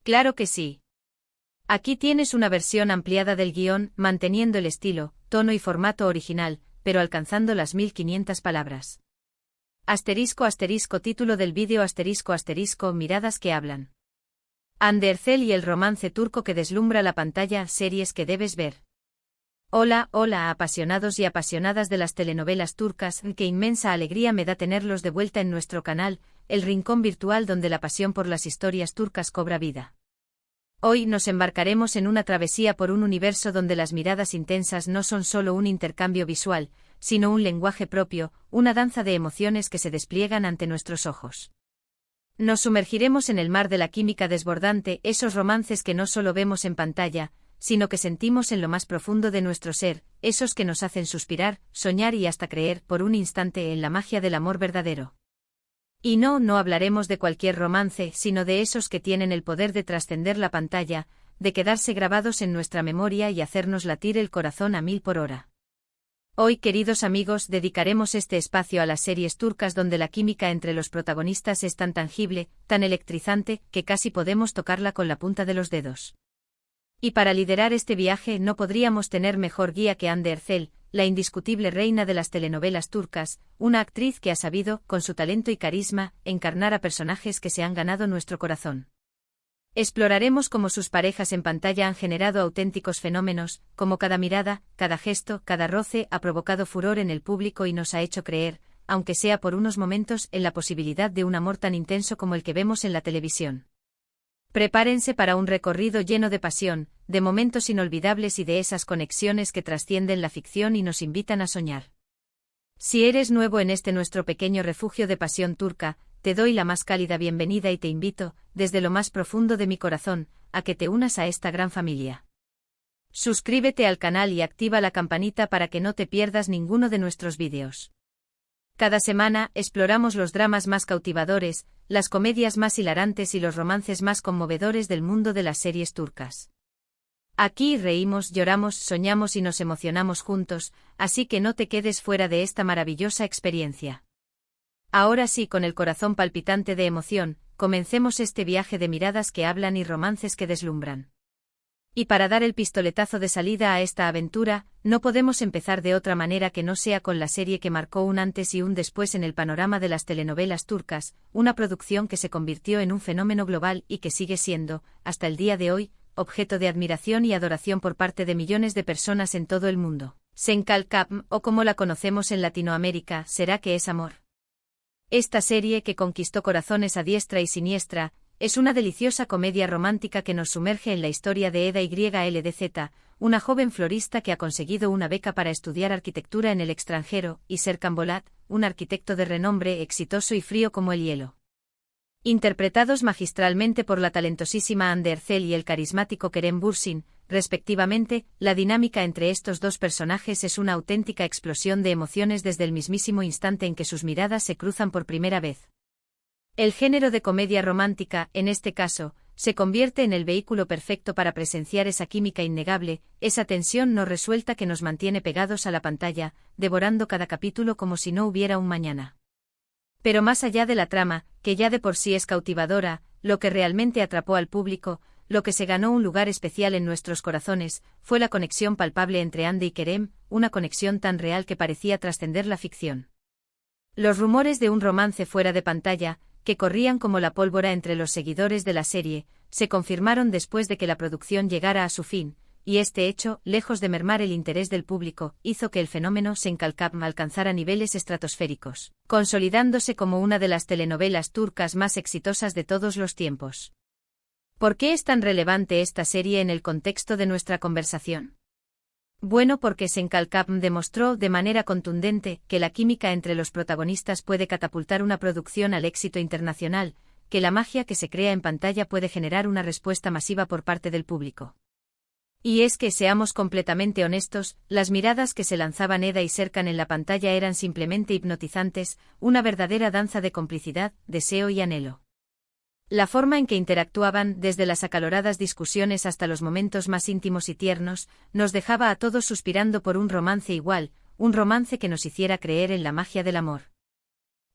Claro que sí. Aquí tienes una versión ampliada del guión, manteniendo el estilo, tono y formato original, pero alcanzando las 1500 palabras. *** Título del vídeo *** Miradas que hablan. Hande Erçel y el romance turco que deslumbra la pantalla, series que debes ver. Hola, hola, apasionados y apasionadas de las telenovelas turcas, qué inmensa alegría me da tenerlos de vuelta en nuestro canal, el rincón virtual donde la pasión por las historias turcas cobra vida. Hoy nos embarcaremos en una travesía por un universo donde las miradas intensas no son solo un intercambio visual, sino un lenguaje propio, una danza de emociones que se despliegan ante nuestros ojos. Nos sumergiremos en el mar de la química desbordante, esos romances que no solo vemos en pantalla, sino que sentimos en lo más profundo de nuestro ser, esos que nos hacen suspirar, soñar y hasta creer por un instante en la magia del amor verdadero. Y no hablaremos de cualquier romance, sino de esos que tienen el poder de trascender la pantalla, de quedarse grabados en nuestra memoria y hacernos latir el corazón a 1000 por hora. Hoy, queridos amigos, dedicaremos este espacio a las series turcas donde la química entre los protagonistas es tan tangible, tan electrizante, que casi podemos tocarla con la punta de los dedos. Y para liderar este viaje no podríamos tener mejor guía que Hande Erçel, la indiscutible reina de las telenovelas turcas, una actriz que ha sabido, con su talento y carisma, encarnar a personajes que se han ganado nuestro corazón. Exploraremos cómo sus parejas en pantalla han generado auténticos fenómenos, cómo cada mirada, cada gesto, cada roce ha provocado furor en el público y nos ha hecho creer, aunque sea por unos momentos, en la posibilidad de un amor tan intenso como el que vemos en la televisión. Prepárense para un recorrido lleno de pasión, de momentos inolvidables y de esas conexiones que trascienden la ficción y nos invitan a soñar. Si eres nuevo en este nuestro pequeño refugio de pasión turca, te doy la más cálida bienvenida y te invito, desde lo más profundo de mi corazón, a que te unas a esta gran familia. Suscríbete al canal y activa la campanita para que no te pierdas ninguno de nuestros vídeos. Cada semana, exploramos los dramas más cautivadores, las comedias más hilarantes y los romances más conmovedores del mundo de las series turcas. Aquí reímos, lloramos, soñamos y nos emocionamos juntos, así que no te quedes fuera de esta maravillosa experiencia. Ahora sí, con el corazón palpitante de emoción, comencemos este viaje de miradas que hablan y romances que deslumbran. Y para dar el pistoletazo de salida a esta aventura, no podemos empezar de otra manera que no sea con la serie que marcó un antes y un después en el panorama de las telenovelas turcas, una producción que se convirtió en un fenómeno global y que sigue siendo, hasta el día de hoy, objeto de admiración y adoración por parte de millones de personas en todo el mundo. Sen Kalkam, o como la conocemos en Latinoamérica, ¿será que es amor? Esta serie que conquistó corazones a diestra y siniestra, es una deliciosa comedia romántica que nos sumerge en la historia de Eda YLDZ, una joven florista que ha conseguido una beca para estudiar arquitectura en el extranjero, y Serkan Bolat, un arquitecto de renombre exitoso y frío como el hielo. Interpretados magistralmente por la talentosísima Hande Erçel y el carismático Kerem Bürsin, respectivamente, la dinámica entre estos dos personajes es una auténtica explosión de emociones desde el mismísimo instante en que sus miradas se cruzan por primera vez. El género de comedia romántica, en este caso, se convierte en el vehículo perfecto para presenciar esa química innegable, esa tensión no resuelta que nos mantiene pegados a la pantalla, devorando cada capítulo como si no hubiera un mañana. Pero más allá de la trama, que ya de por sí es cautivadora, lo que realmente atrapó al público, lo que se ganó un lugar especial en nuestros corazones, fue la conexión palpable entre Hande y Kerem, una conexión tan real que parecía trascender la ficción. Los rumores de un romance fuera de pantalla, que corrían como la pólvora entre los seguidores de la serie, se confirmaron después de que la producción llegara a su fin, y este hecho, lejos de mermar el interés del público, hizo que el fenómeno Sen Kalkam alcanzara niveles estratosféricos, consolidándose como una de las telenovelas turcas más exitosas de todos los tiempos. ¿Por qué es tan relevante esta serie en el contexto de nuestra conversación? Bueno, porque Sen Kalkam demostró de manera contundente que la química entre los protagonistas puede catapultar una producción al éxito internacional, que la magia que se crea en pantalla puede generar una respuesta masiva por parte del público. Y es que, seamos completamente honestos, las miradas que se lanzaban Eda y Serkan en la pantalla eran simplemente hipnotizantes, una verdadera danza de complicidad, deseo y anhelo. La forma en que interactuaban, desde las acaloradas discusiones hasta los momentos más íntimos y tiernos, nos dejaba a todos suspirando por un romance igual, un romance que nos hiciera creer en la magia del amor.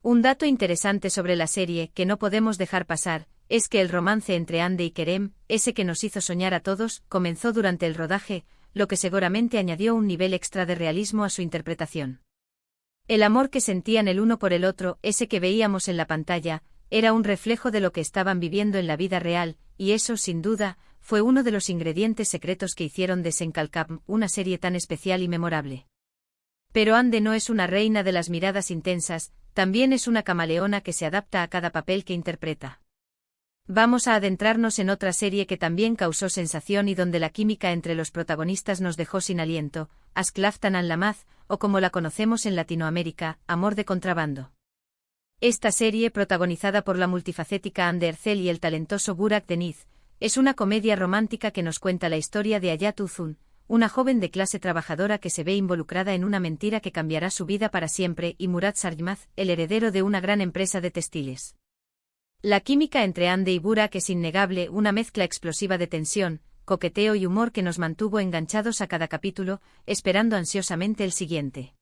Un dato interesante sobre la serie que no podemos dejar pasar, es que el romance entre Ande y Kerem, ese que nos hizo soñar a todos, comenzó durante el rodaje, lo que seguramente añadió un nivel extra de realismo a su interpretación. El amor que sentían el uno por el otro, ese que veíamos en la pantalla, era un reflejo de lo que estaban viviendo en la vida real, y eso, sin duda, fue uno de los ingredientes secretos que hicieron de Senkalkam una serie tan especial y memorable. Pero Ande no es una reina de las miradas intensas, también es una camaleona que se adapta a cada papel que interpreta. Vamos a adentrarnos en otra serie que también causó sensación y donde la química entre los protagonistas nos dejó sin aliento, Asklaftan an Lamaz, o como la conocemos en Latinoamérica, Amor de contrabando. Esta serie, protagonizada por la multifacética Hande Erçel y el talentoso Burak Deniz, es una comedia romántica que nos cuenta la historia de Hayat Uzun, una joven de clase trabajadora que se ve involucrada en una mentira que cambiará su vida para siempre, y Murat Sarjmaz, el heredero de una gran empresa de textiles. La química entre Hande y Burak es innegable, una mezcla explosiva de tensión, coqueteo y humor que nos mantuvo enganchados a cada capítulo, esperando ansiosamente el siguiente.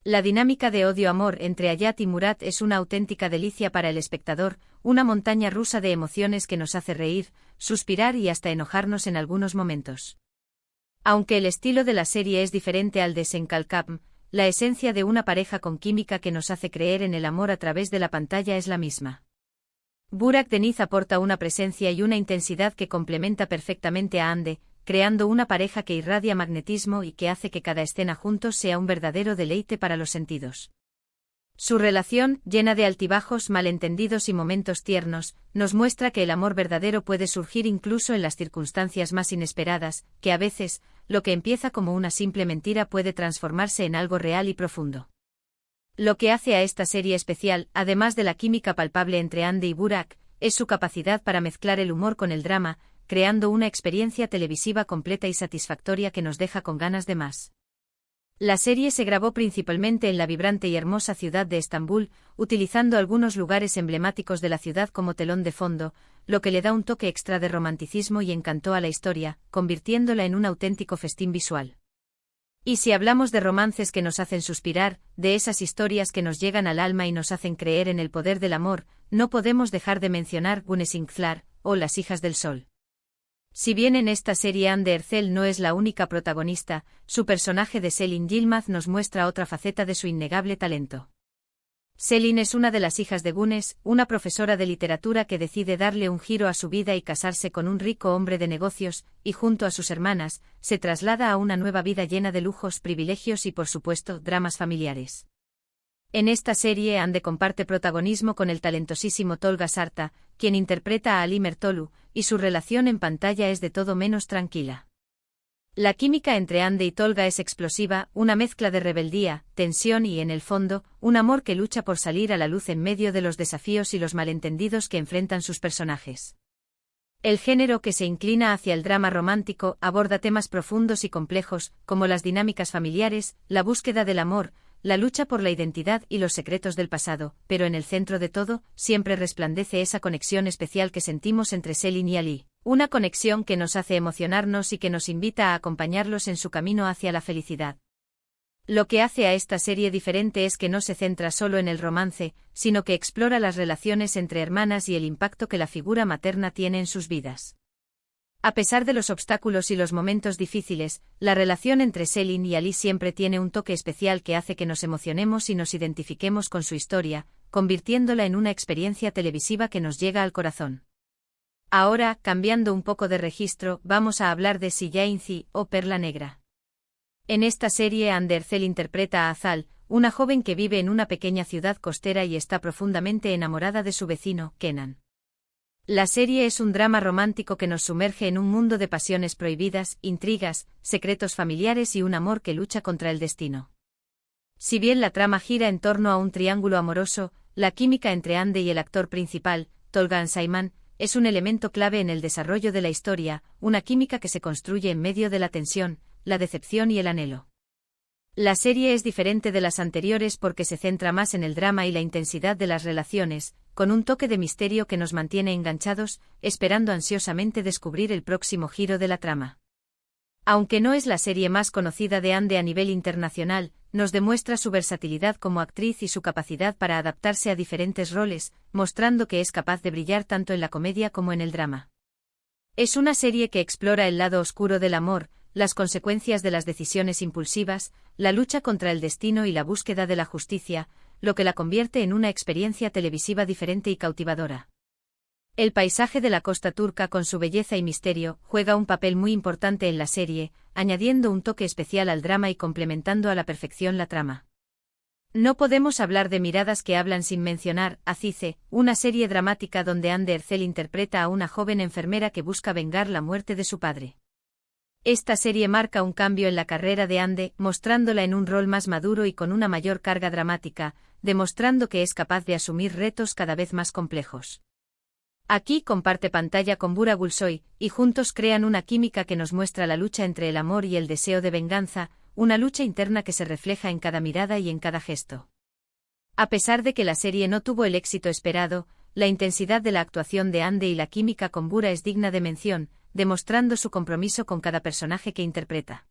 La dinámica de odio-amor entre Hayat y Murat es una auténtica delicia para el espectador, una montaña rusa de emociones que nos hace reír, suspirar y hasta enojarnos en algunos momentos. Aunque el estilo de la serie es diferente al de Senkalkam, la esencia de una pareja con química que nos hace creer en el amor a través de la pantalla es la misma. Burak Deniz aporta una presencia y una intensidad que complementa perfectamente a Hande, creando una pareja que irradia magnetismo y que hace que cada escena juntos sea un verdadero deleite para los sentidos. Su relación, llena de altibajos, malentendidos y momentos tiernos, nos muestra que el amor verdadero puede surgir incluso en las circunstancias más inesperadas, que a veces, lo que empieza como una simple mentira puede transformarse en algo real y profundo. Lo que hace a esta serie especial, además de la química palpable entre Hande y Burak, es su capacidad para mezclar el humor con el drama, creando una experiencia televisiva completa y satisfactoria que nos deja con ganas de más. La serie se grabó principalmente en la vibrante y hermosa ciudad de Estambul, utilizando algunos lugares emblemáticos de la ciudad como telón de fondo, lo que le da un toque extra de romanticismo y encanto a la historia, convirtiéndola en un auténtico festín visual. Y si hablamos de romances que nos hacen suspirar, de esas historias que nos llegan al alma y nos hacen creer en el poder del amor, no podemos dejar de mencionar Güneşinkler, o Las hijas del sol. Si bien en esta serie Hande Erçel no es la única protagonista, su personaje de Selin Yılmaz nos muestra otra faceta de su innegable talento. Selin es una de las hijas de Güneş, una profesora de literatura que decide darle un giro a su vida y casarse con un rico hombre de negocios, y junto a sus hermanas, se traslada a una nueva vida llena de lujos, privilegios y por supuesto, dramas familiares. En esta serie Hande comparte protagonismo con el talentosísimo Tolga Sarta, quien interpreta a Ali Mertolu, y su relación en pantalla es de todo menos tranquila. La química entre Hande y Tolga es explosiva, una mezcla de rebeldía, tensión y, en el fondo, un amor que lucha por salir a la luz en medio de los desafíos y los malentendidos que enfrentan sus personajes. El género que se inclina hacia el drama romántico aborda temas profundos y complejos, como las dinámicas familiares, la búsqueda del amor, la lucha por la identidad y los secretos del pasado, pero en el centro de todo, siempre resplandece esa conexión especial que sentimos entre Selin y Ali, una conexión que nos hace emocionarnos y que nos invita a acompañarlos en su camino hacia la felicidad. Lo que hace a esta serie diferente es que no se centra solo en el romance, sino que explora las relaciones entre hermanas y el impacto que la figura materna tiene en sus vidas. A pesar de los obstáculos y los momentos difíciles, la relación entre Selin y Ali siempre tiene un toque especial que hace que nos emocionemos y nos identifiquemos con su historia, convirtiéndola en una experiencia televisiva que nos llega al corazón. Ahora, cambiando un poco de registro, vamos a hablar de Siyainci, o Perla Negra. En esta serie Hande Erçel interpreta a Azal, una joven que vive en una pequeña ciudad costera y está profundamente enamorada de su vecino, Kenan. La serie es un drama romántico que nos sumerge en un mundo de pasiones prohibidas, intrigas, secretos familiares y un amor que lucha contra el destino. Si bien la trama gira en torno a un triángulo amoroso, la química entre Hande y el actor principal, Tolga Sayman, es un elemento clave en el desarrollo de la historia, una química que se construye en medio de la tensión, la decepción y el anhelo. La serie es diferente de las anteriores porque se centra más en el drama y la intensidad de las relaciones, con un toque de misterio que nos mantiene enganchados, esperando ansiosamente descubrir el próximo giro de la trama. Aunque no es la serie más conocida de Hande a nivel internacional, nos demuestra su versatilidad como actriz y su capacidad para adaptarse a diferentes roles, mostrando que es capaz de brillar tanto en la comedia como en el drama. Es una serie que explora el lado oscuro del amor, las consecuencias de las decisiones impulsivas, la lucha contra el destino y la búsqueda de la justicia, lo que la convierte en una experiencia televisiva diferente y cautivadora. El paisaje de la costa turca con su belleza y misterio juega un papel muy importante en la serie, añadiendo un toque especial al drama y complementando a la perfección la trama. No podemos hablar de Miradas que hablan sin mencionar Azize, una serie dramática donde Hande Erçel interpreta a una joven enfermera que busca vengar la muerte de su padre. Esta serie marca un cambio en la carrera de Hande, mostrándola en un rol más maduro y con una mayor carga dramática, demostrando que es capaz de asumir retos cada vez más complejos. Aquí comparte pantalla con Burak Gülsoy, y juntos crean una química que nos muestra la lucha entre el amor y el deseo de venganza, una lucha interna que se refleja en cada mirada y en cada gesto. A pesar de que la serie no tuvo el éxito esperado, la intensidad de la actuación de Hande y la química con Burak es digna de mención, demostrando su compromiso con cada personaje que interpreta.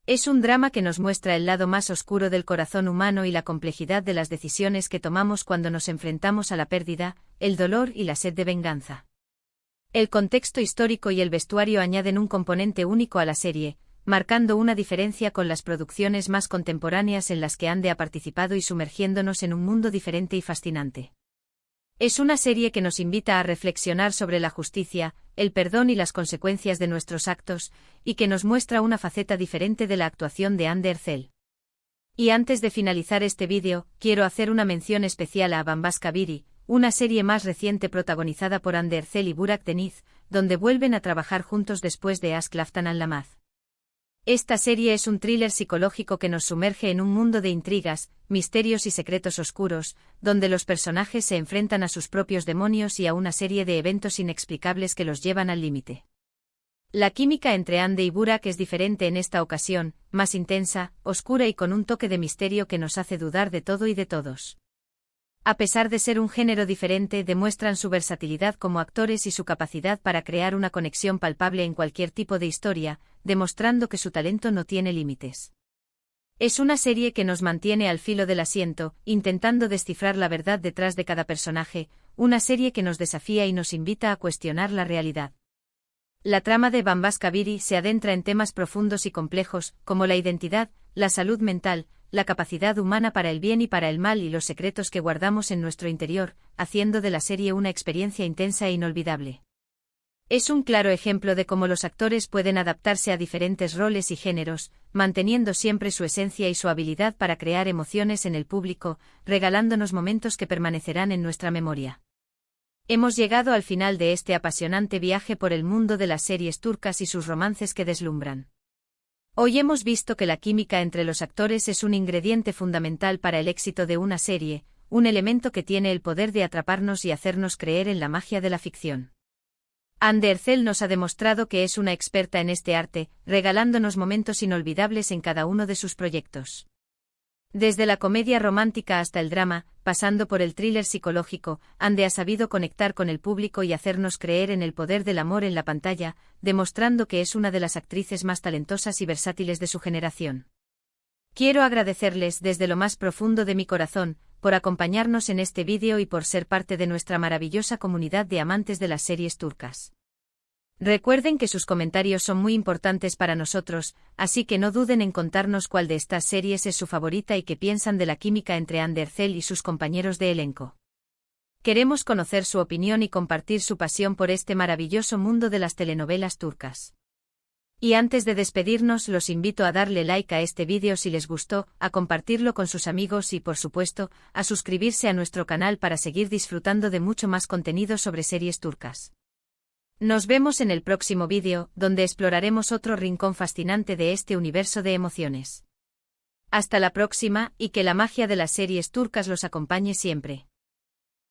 Es un drama que nos muestra el lado más oscuro del corazón humano y la complejidad de las decisiones que tomamos cuando nos enfrentamos a la pérdida, el dolor y la sed de venganza. El contexto histórico y el vestuario añaden un componente único a la serie, marcando una diferencia con las producciones más contemporáneas en las que Hande ha participado y sumergiéndonos en un mundo diferente y fascinante. Es una serie que nos invita a reflexionar sobre la justicia, el perdón y las consecuencias de nuestros actos, y que nos muestra una faceta diferente de la actuación de Hande Erçel. Y antes de finalizar este vídeo, quiero hacer una mención especial a Bambaşka Biri, una serie más reciente protagonizada por Hande Erçel y Burak Deniz, donde vuelven a trabajar juntos después de Aşk Laftan Anlamaz. Esta serie es un thriller psicológico que nos sumerge en un mundo de intrigas, misterios y secretos oscuros, donde los personajes se enfrentan a sus propios demonios y a una serie de eventos inexplicables que los llevan al límite. La química entre Hande y Burak es diferente en esta ocasión, más intensa, oscura y con un toque de misterio que nos hace dudar de todo y de todos. A pesar de ser un género diferente, demuestran su versatilidad como actores y su capacidad para crear una conexión palpable en cualquier tipo de historia, demostrando que su talento no tiene límites. Es una serie que nos mantiene al filo del asiento, intentando descifrar la verdad detrás de cada personaje, una serie que nos desafía y nos invita a cuestionar la realidad. La trama de Bambaşka Biri se adentra en temas profundos y complejos, como la identidad, la salud mental, la capacidad humana para el bien y para el mal y los secretos que guardamos en nuestro interior, haciendo de la serie una experiencia intensa e inolvidable. Es un claro ejemplo de cómo los actores pueden adaptarse a diferentes roles y géneros, manteniendo siempre su esencia y su habilidad para crear emociones en el público, regalándonos momentos que permanecerán en nuestra memoria. Hemos llegado al final de este apasionante viaje por el mundo de las series turcas y sus romances que deslumbran. Hoy hemos visto que la química entre los actores es un ingrediente fundamental para el éxito de una serie, un elemento que tiene el poder de atraparnos y hacernos creer en la magia de la ficción. Hande Erçel nos ha demostrado que es una experta en este arte, regalándonos momentos inolvidables en cada uno de sus proyectos. Desde la comedia romántica hasta el drama, pasando por el thriller psicológico, Hande ha sabido conectar con el público y hacernos creer en el poder del amor en la pantalla, demostrando que es una de las actrices más talentosas y versátiles de su generación. Quiero agradecerles desde lo más profundo de mi corazón, por acompañarnos en este vídeo y por ser parte de nuestra maravillosa comunidad de amantes de las series turcas. Recuerden que sus comentarios son muy importantes para nosotros, así que no duden en contarnos cuál de estas series es su favorita y qué piensan de la química entre Hande Erçel y sus compañeros de elenco. Queremos conocer su opinión y compartir su pasión por este maravilloso mundo de las telenovelas turcas. Y antes de despedirnos, los invito a darle like a este vídeo si les gustó, a compartirlo con sus amigos y, por supuesto, a suscribirse a nuestro canal para seguir disfrutando de mucho más contenido sobre series turcas. Nos vemos en el próximo vídeo, donde exploraremos otro rincón fascinante de este universo de emociones. Hasta la próxima, y que la magia de las series turcas los acompañe siempre.